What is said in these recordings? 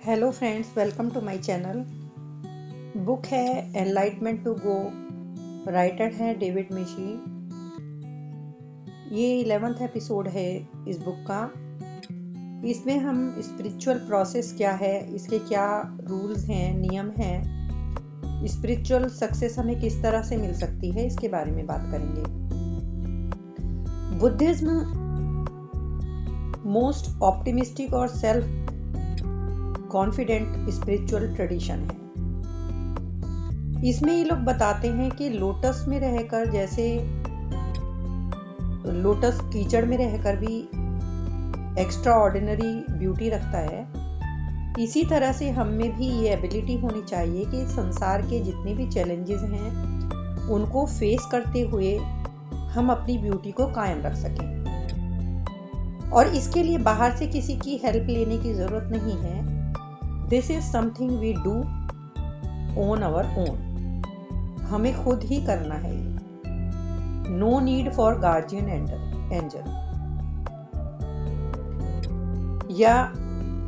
Hello friends, welcome to my channel. Book है enlightenment to go, writer है David Michie. ये 11th episode है इस बुक का। इसमें हम स्पिरिचुअल प्रोसेस क्या है, इसके क्या रूल्स हैं, नियम हैं, स्पिरिचुअल सक्सेस हमें किस तरह से मिल सकती है, इसके बारे में बात करेंगे। बुद्धिज्म मोस्ट ऑप्टिमिस्टिक और सेल्फ कॉन्फिडेंट स्पिरिचुअल ट्रेडिशन है। इसमें ये लोग बताते हैं कि लोटस में रहकर, जैसे लोटस कीचड़ में रहकर भी एक्स्ट्रा ऑर्डिनरी ब्यूटी रखता है, इसी तरह से हम में भी ये एबिलिटी होनी चाहिए कि संसार के जितने भी चैलेंजेस हैं उनको फेस करते हुए हम अपनी ब्यूटी को कायम रख सकें। और इसके लिए बाहर से किसी की हेल्प लेने की जरूरत नहीं है। This is something we do on our own. हमें खुद ही करना है ये। No need for guardian angel या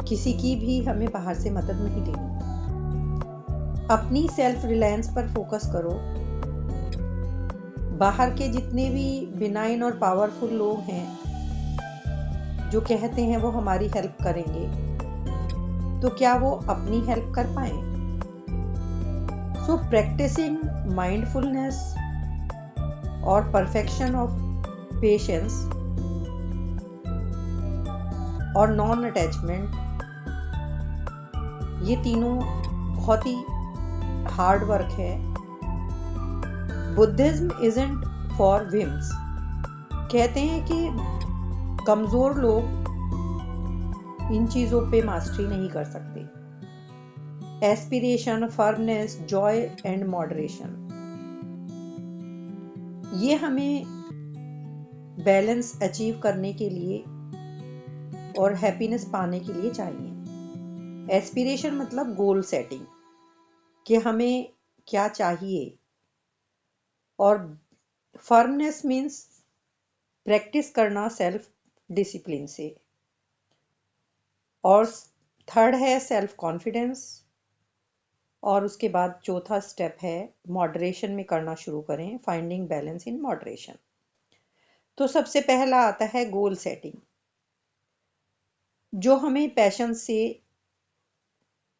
किसी की भी हमें बाहर से मदद नहीं लेनी। अपनी सेल्फ रिलायंस पर फोकस करो। बाहर के जितने भी बिनाइन और पावरफुल लोग हैं जो कहते हैं वो हमारी हेल्प करेंगे, तो क्या वो अपनी हेल्प कर पाए? सो प्रैक्टिसिंग माइंडफुलनेस और परफेक्शन ऑफ पेशेंस और नॉन अटैचमेंट, ये तीनों बहुत ही हार्ड वर्क है। Buddhism isn't for whims. कहते हैं कि कमजोर लोग इन चीजों पे मास्टरी नहीं कर सकते। Aspiration, firmness, Joy and moderation, ये हमें बैलेंस अचीव करने के लिए और हैप्पीनेस पाने के लिए चाहिए। एस्पिरेशन मतलब गोल सेटिंग, कि हमें क्या चाहिए। और फर्मनेस मीन्स प्रैक्टिस करना सेल्फ डिसिप्लिन से। और थर्ड है सेल्फ कॉन्फिडेंस। और उसके बाद चौथा स्टेप है मॉडरेशन में करना शुरू करें, फाइंडिंग बैलेंस इन मॉडरेशन। तो सबसे पहला आता है गोल सेटिंग, जो हमें पैशन से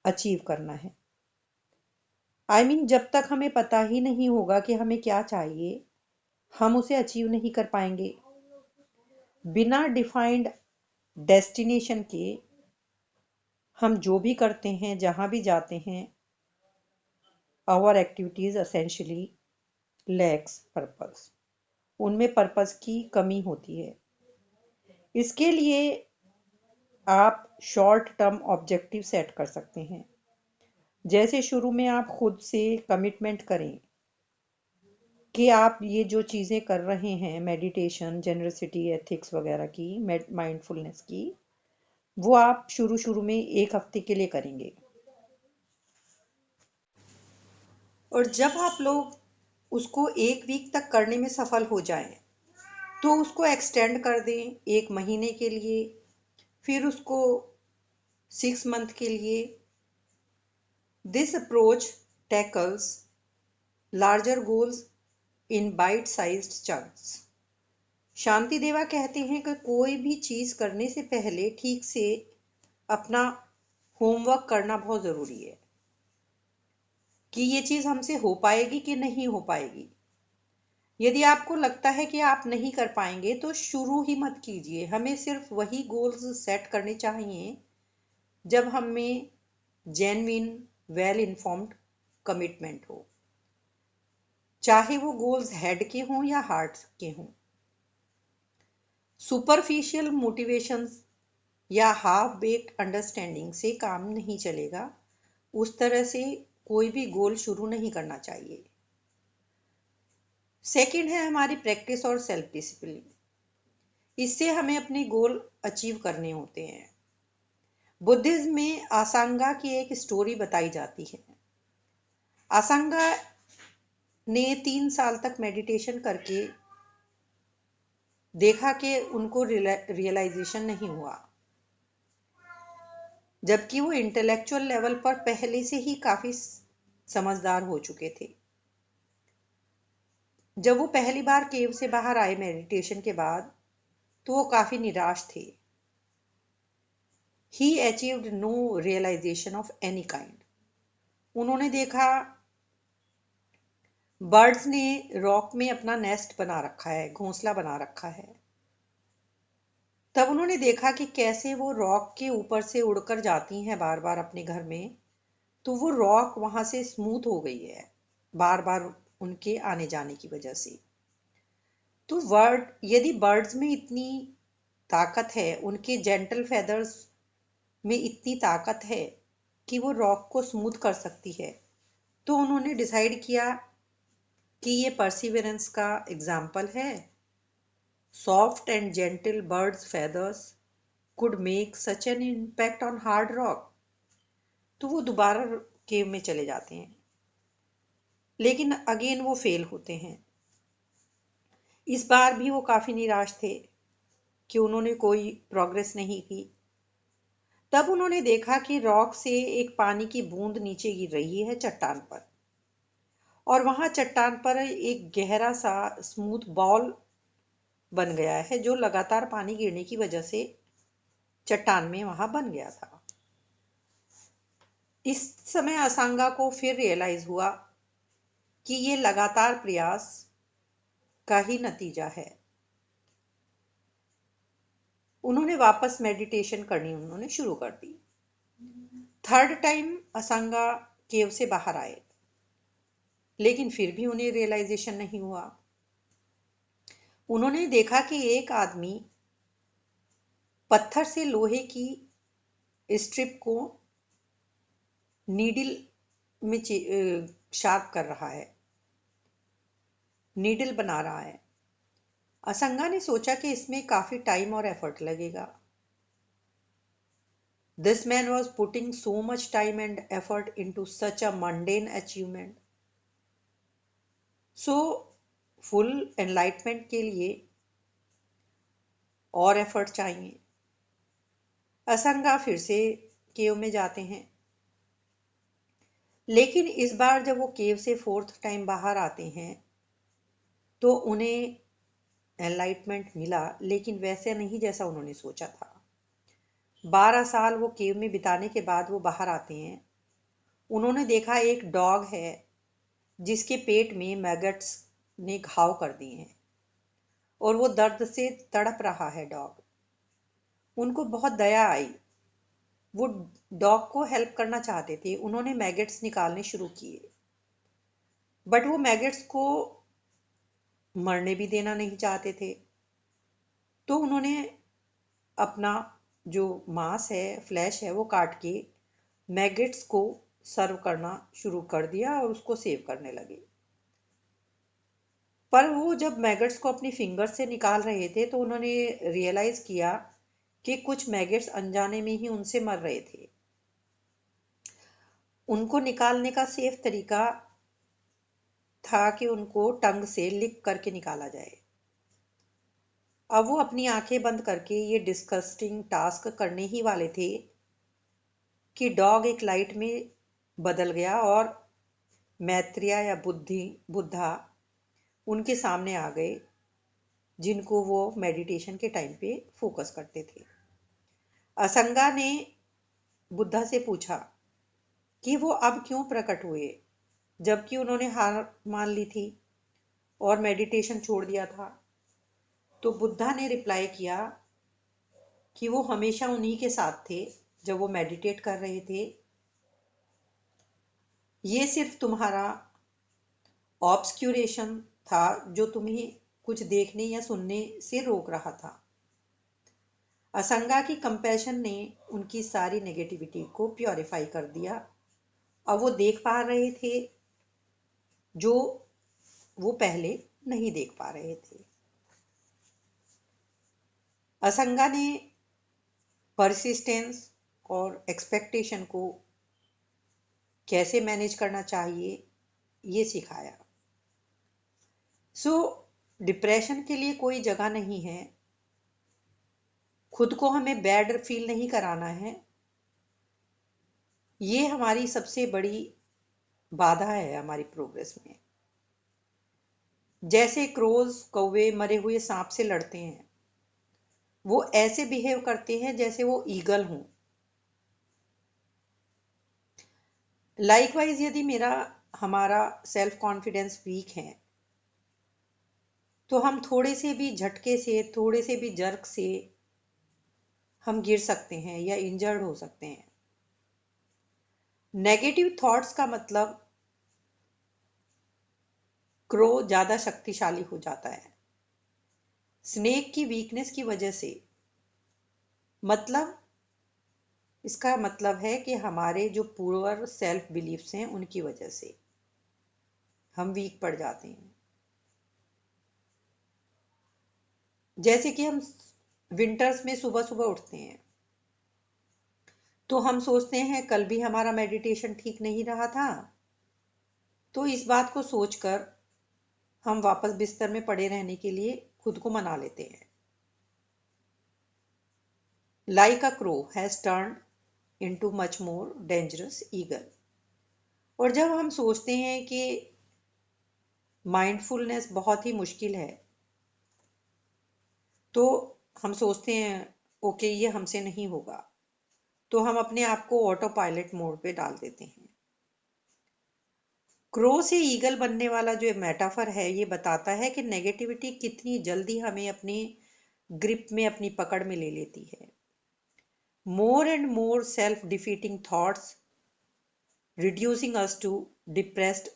अचीव करना है। आई मीन जब तक हमें पता ही नहीं होगा कि हमें क्या चाहिए, हम उसे अचीव नहीं कर पाएंगे। बिना डिफाइंड डेस्टिनेशन के हम जो भी करते हैं, जहां भी जाते हैं, our activities essentially lacks purpose. उनमें पर्पस की कमी होती है। इसके लिए आप शॉर्ट टर्म ऑब्जेक्टिव सेट कर सकते हैं। जैसे शुरू में आप खुद से कमिटमेंट करें कि आप ये जो चीज़ें कर रहे हैं, मेडिटेशन, जेनरसिटी, एथिक्स वगैरह की, माइंडफुलनेस की, वो आप शुरू में 1 हफ्ते के लिए करेंगे। और जब आप लोग उसको 1 वीक तक करने में सफल हो जाएं, तो उसको एक्सटेंड कर दें 1 महीने के लिए, फिर उसको 6 मंथ के लिए। This approach tackles larger goals in bite sized chunks. Shantideva कहते हैं कि कोई भी चीज करने से पहले ठीक से अपना होमवर्क करना बहुत जरूरी है कि ये चीज हमसे हो पाएगी कि नहीं हो पाएगी। यदि आपको लगता है कि आप नहीं कर पाएंगे तो शुरू ही मत कीजिए। हमें सिर्फ वही गोल्स सेट करने चाहिए जब हमें जेन्युइन, वेल इन्फॉर्म्ड कमिटमेंट हो, चाहे वो गोल्स हेड के हों या हार्ट के हों। सुपरफिशियल मोटिवेशन या हाफ बेक्ड अंडरस्टैंडिंग से काम नहीं चलेगा। उस तरह से कोई भी गोल शुरू नहीं करना चाहिए। सेकंड है हमारी प्रैक्टिस और सेल्फ डिसिप्लिन। इससे हमें अपने गोल अचीव करने होते हैं। बुद्धिज्म में आसांगा की एक स्टोरी बताई जाती है। आसांगा ने 3 साल तक मेडिटेशन करके देखा कि उनको रियलाइजेशन नहीं हुआ। जबकि वो इंटेलेक्चुअल लेवल पर पहले से ही काफी समझदार हो चुके थे। जब वो पहली बार केव से बाहर आए मेडिटेशन के बाद, तो वो काफी निराश थे। He achieved no realisation of any kind. उन्होंने देखा बर्ड्स ने रॉक में अपना नेस्ट बना रखा है, घोंसला बना रखा है। तब उन्होंने देखा कि कैसे वो रॉक के ऊपर से उड़कर जाती हैं बार बार अपने घर में, तो वो रॉक वहां से स्मूथ हो गई है बार बार उनके आने जाने की वजह से। तो यदि बर्ड्स में इतनी ताकत है, उनके जेंटल फेदर्स में इतनी ताकत है कि वो रॉक को स्मूथ कर सकती है, तो उन्होंने डिसाइड किया कि ये परसिवरेंस का एग्जाम्पल है। Soft and gentle birds feathers could make such an impact on hard rock। तो वो दोबारा केव में चले जाते हैं, लेकिन अगेन वो फेल होते हैं। इस बार भी वो काफी निराश थे कि उन्होंने कोई प्रोग्रेस नहीं की। तब उन्होंने देखा कि रॉक से एक पानी की बूंद नीचे गिर रही है चट्टान पर, और वहां चट्टान पर एक गहरा सा स्मूथ बॉल बन गया है, जो लगातार पानी गिरने की वजह से चट्टान में वहां बन गया था। इस समय असांगा को फिर रियलाइज हुआ कि ये लगातार प्रयास का ही नतीजा है। उन्होंने वापस मेडिटेशन करनी उन्होंने शुरू कर दी। थर्ड टाइम असांगा केव से बाहर आए, लेकिन फिर भी उन्हें रियलाइजेशन नहीं हुआ। उन्होंने देखा कि एक आदमी पत्थर से लोहे की स्ट्रिप को नीडल में शार्प कर रहा है, नीडल बना रहा है। असंगा ने सोचा कि इसमें काफी टाइम और एफर्ट लगेगा। This man was putting so much time and effort into such a mundane achievement. So, full enlightenment के लिए और एफर्ट चाहिए। असंगा फिर से केव में जाते हैं, लेकिन इस बार जब वो केव से फोर्थ टाइम बाहर आते हैं, तो उन्हें एनलाइटमेंट मिला, लेकिन वैसे नहीं जैसा उन्होंने सोचा था। 12 साल वो केव में बिताने के बाद वो बाहर आते हैं। उन्होंने देखा एक डॉग है जिसके पेट में मैगट्स ने घाव कर दिए हैं, और वो दर्द से तड़प रहा है डॉग। उनको बहुत दया आई। वो डॉग को हेल्प करना चाहते थे। उन्होंने मैगट्स निकालने शुरू किए, बट वो मैगट्स को मरने भी देना नहीं चाहते थे। तो उन्होंने अपना जो मांस है, फ्लैश है, वो काट के मैगट्स को सर्व करना शुरू कर दिया और उसको सेव करने लगे। पर वो जब मैगट्स को अपनी फिंगर से निकाल रहे थे, तो उन्होंने रियलाइज किया कि कुछ मैगट्स अनजाने में ही उनसे मर रहे थे। उनको निकालने का सेफ तरीका था कि उनको टंग से लिक करके निकाला जाए। अब वो अपनी आंखें बंद करके ये डिस्कस्टिंग टास्क करने ही वाले थे कि डॉग एक लाइट में बदल गया और मैत्रेय या बुद्धा उनके सामने आ गए, जिनको वो मेडिटेशन के टाइम पे फोकस करते थे। असंगा ने बुद्धा से पूछा कि वो अब क्यों प्रकट हुए, जबकि उन्होंने हार मान ली थी और मेडिटेशन छोड़ दिया था। तो बुद्धा ने रिप्लाई किया कि वो हमेशा उन्हीं के साथ थे जब वो मेडिटेट कर रहे थे। ये सिर्फ तुम्हारा ऑब्सक्यूरेशन था जो तुम्हें कुछ देखने या सुनने से रोक रहा था। असंगा की कंपैशन ने उनकी सारी नेगेटिविटी को प्योरीफाई कर दिया। अब वो देख पा रहे थे जो वो पहले नहीं देख पा रहे थे। असंगा ने परसिस्टेंस और एक्सपेक्टेशन को कैसे मैनेज करना चाहिए ये सिखाया। डिप्रेशन के लिए कोई जगह नहीं है। खुद को हमें बैड फील नहीं कराना है। ये हमारी सबसे बड़ी बाधा है हमारी प्रोग्रेस में। जैसे क्रोज कौवे मरे हुए सांप से लड़ते हैं, वो ऐसे बिहेव करते हैं जैसे वो ईगल हों। लाइकवाइज यदि हमारा सेल्फ कॉन्फिडेंस वीक है, तो हम थोड़े से भी झटके से, थोड़े से भी जर्क से हम गिर सकते हैं या इंजर्ड हो सकते हैं। नेगेटिव थॉट्स का मतलब क्रो ज्यादा शक्तिशाली हो जाता है स्नेक की वीकनेस की वजह से। मतलब इसका मतलब है कि हमारे जो पुअर सेल्फ बिलीफ्स हैं उनकी वजह से हम वीक पड़ जाते हैं। जैसे कि हम विंटर्स में सुबह सुबह उठते हैं तो हम सोचते हैं कल भी हमारा मेडिटेशन ठीक नहीं रहा था, तो इस बात को सोचकर हम वापस बिस्तर में पड़े रहने के लिए खुद को मना लेते हैं। Like a crow has turned into much more dangerous eagle. और जब हम सोचते हैं कि माइंडफुलनेस बहुत ही मुश्किल है, तो हम सोचते हैं ओके ये हमसे नहीं होगा, तो हम अपने आप को ऑटो पायलट मोड पे डाल देते हैं। क्रो से ईगल बनने वाला जो मेटाफर है ये बताता है कि नेगेटिविटी कितनी जल्दी हमें अपनी ग्रिप में, अपनी पकड़ में ले लेती है। More and more self defeating thoughts reducing us to depressed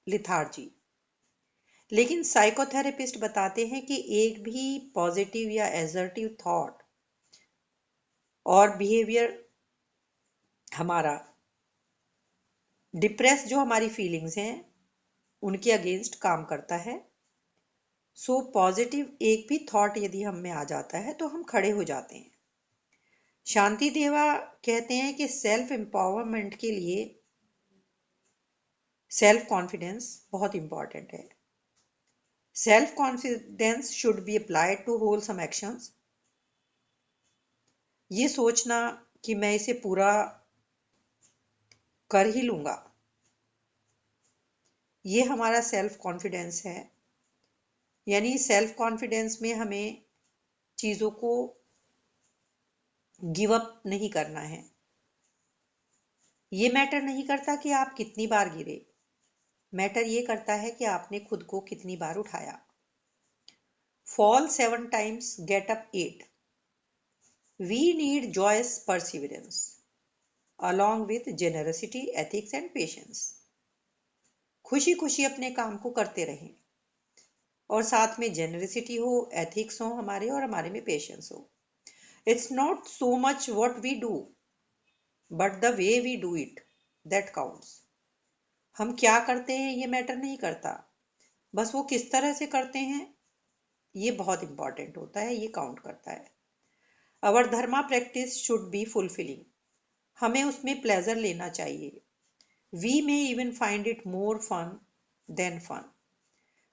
lethargy. लेकिन साइकोथेरेपिस्ट बताते हैं कि एक भी पॉजिटिव या एसर्टिव थॉट और बिहेवियर हमारा डिप्रेस जो हमारी फीलिंग्स हैं उनके अगेंस्ट काम करता है। सो पॉजिटिव एक भी थॉट यदि हम में आ जाता है तो हम खड़े हो जाते हैं। शांति देवा कहते हैं कि सेल्फ एम्पावरमेंट के लिए सेल्फ कॉन्फिडेंस बहुत इंपॉर्टेंट है। Self confidence should be applied to wholesome actions. ये सोचना कि मैं इसे पूरा कर ही लूंगा, ये हमारा सेल्फ कॉन्फिडेंस है। यानी सेल्फ कॉन्फिडेंस में हमें चीज़ों को गिव अप नहीं करना है। ये मैटर नहीं करता कि आप कितनी बार गिरे, मैटर ये करता है कि आपने खुद को कितनी बार उठाया। Fall 7 times, get up 8। We need joyous perseverance along with generosity, ethics and patience। खुशी खुशी अपने काम को करते रहें और साथ में जेनरसिटी हो, एथिक्स हो हमारे, और हमारे में पेशेंस हो। It's not so much what we do but the way we do it that counts. हम क्या करते हैं ये मैटर नहीं करता, बस वो किस तरह से करते हैं ये बहुत इंपॉर्टेंट होता है, ये काउंट करता है। Our dharma practice should be fulfilling. हमें उसमें प्लेजर लेना चाहिए। We may even find it more fun than fun.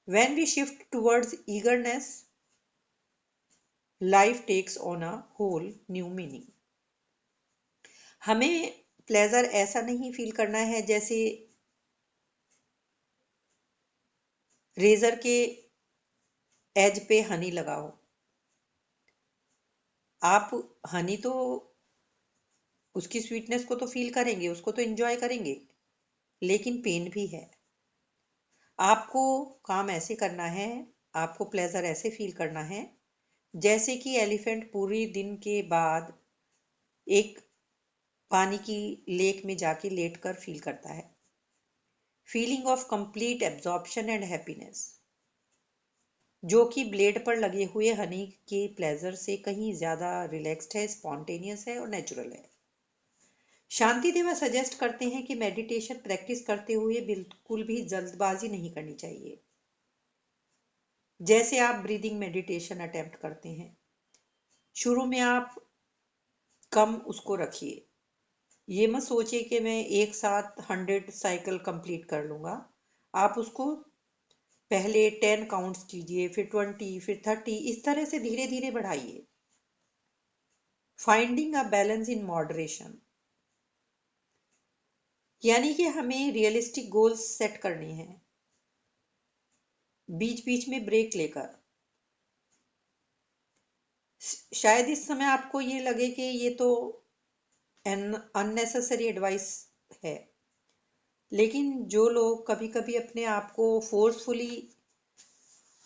When we shift towards eagerness, life takes on a whole new meaning। हमें प्लेजर ऐसा नहीं फील करना है जैसे रेजर के एज पे हनी लगाओ। आप हनी तो उसकी स्वीटनेस को तो फील करेंगे, उसको तो एंजॉय करेंगे, लेकिन पेन भी है। आपको काम ऐसे करना है, आपको प्लेजर ऐसे फील करना है जैसे कि एलिफेंट पूरी दिन के बाद एक पानी की लेक में जाके लेट कर फील करता है। Feeling of complete absorption and happiness, जो कि ब्लेड पर लगे हुए हनी के प्लेजर से कहीं ज्यादा रिलैक्स्ड है, स्पॉन्टेनियस है और नेचुरल है। शांति देवा सजेस्ट करते हैं कि मेडिटेशन प्रैक्टिस करते हुए बिल्कुल भी जल्दबाजी नहीं करनी चाहिए। जैसे आप ब्रीदिंग मेडिटेशन अटेम्प्ट करते हैं, शुरू में आप कम उसको रखिए। ये मत सोचिए कि मैं एक साथ 100 साइकिल कंप्लीट कर लूंगा। आप उसको पहले 10 काउंट्स कीजिए, फिर 20, फिर 30, इस तरह से धीरे धीरे बढ़ाइए। Finding a balance in moderation. यानी कि हमें रियलिस्टिक गोल्स सेट करने हैं, बीच बीच में ब्रेक लेकर। शायद इस समय आपको ये लगे कि ये तो अननेसेसरी एडवाइस है, लेकिन जो लोग कभी कभी अपने आप को फोर्सफुली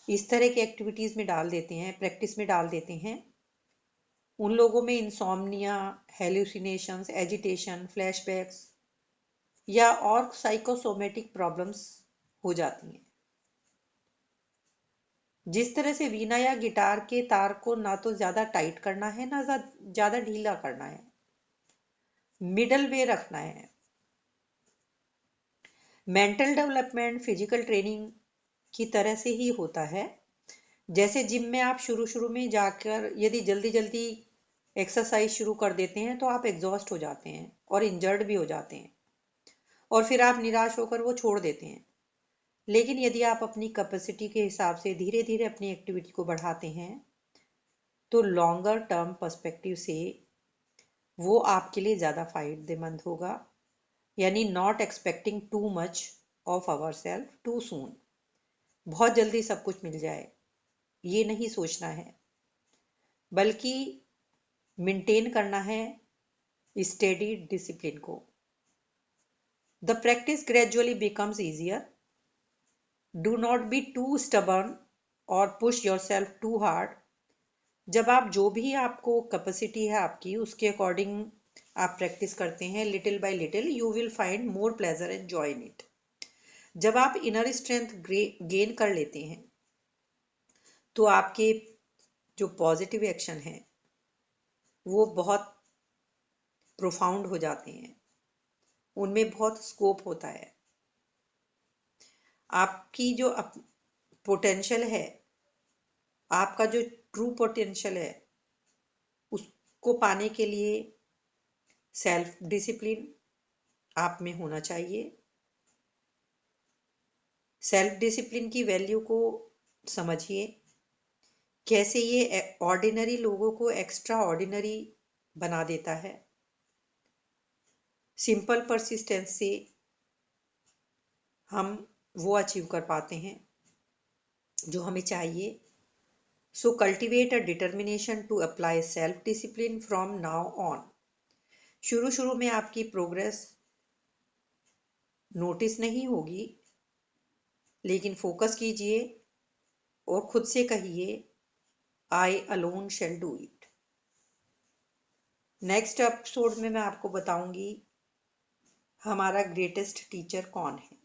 इस तरह की एक्टिविटीज में डाल देते हैं, प्रैक्टिस में डाल देते हैं, उन लोगों में इंसोम्निया, हेलुसिनेशंस, एजिटेशन, फ्लैशबैक्स या और साइकोसोमेटिक प्रॉब्लम्स हो जाती हैं। जिस तरह से वीणा या गिटार के तार को ना तो ज्यादा टाइट करना है ना ज्यादा ढीला करना है, मिडल वे रखना है। मेंटल डेवलपमेंट फिजिकल ट्रेनिंग की तरह से ही होता है। जैसे जिम में आप शुरू शुरू में जाकर यदि जल्दी जल्दी एक्सरसाइज शुरू कर देते हैं तो आप एग्जॉस्ट हो जाते हैं और इंजर्ड भी हो जाते हैं, और फिर आप निराश होकर वो छोड़ देते हैं। लेकिन यदि आप अपनी कैपेसिटी के हिसाब से धीरे धीरे अपनी एक्टिविटी को बढ़ाते हैं तो लॉन्गर टर्म पर्सपेक्टिव से वो आपके लिए ज़्यादा फायदेमंद होगा। यानी not expecting too much of our self too soon, बहुत जल्दी सब कुछ मिल जाए ये नहीं सोचना है, बल्कि मेंटेन करना है स्टेडी डिसिप्लिन को। The practice gradually becomes easier, do not be too stubborn or push yourself too hard. जब आप जो भी आपको कैपेसिटी है आपकी उसके अकॉर्डिंग आप प्रैक्टिस करते हैं, little bye little you will find more pleasure and joy in it. जब आप इनर स्ट्रेंथ गेन कर लेते हैं तो आपके जो पॉजिटिव एक्शन है वो बहुत प्रोफाउंड हो जाते हैं, उनमें बहुत स्कोप होता है। आपकी जो पोटेंशियल है, आपका जो ट्रू पोटेंशियल है, उसको पाने के लिए सेल्फ डिसिप्लिन आप में होना चाहिए। सेल्फ डिसिप्लिन की वैल्यू को समझिए, कैसे ये ऑर्डिनरी लोगों को एक्स्ट्रा ऑर्डिनरी बना देता है। सिंपल परसिस्टेंस से हम वो अचीव कर पाते हैं जो हमें चाहिए। So cultivate a determination to apply self discipline from now on. शुरू शुरू में आपकी प्रोग्रेस नोटिस नहीं होगी, लेकिन फोकस कीजिए और खुद से कहिए आई alone shall do it. Next episode में मैं आपको बताऊंगी हमारा ग्रेटेस्ट टीचर कौन है।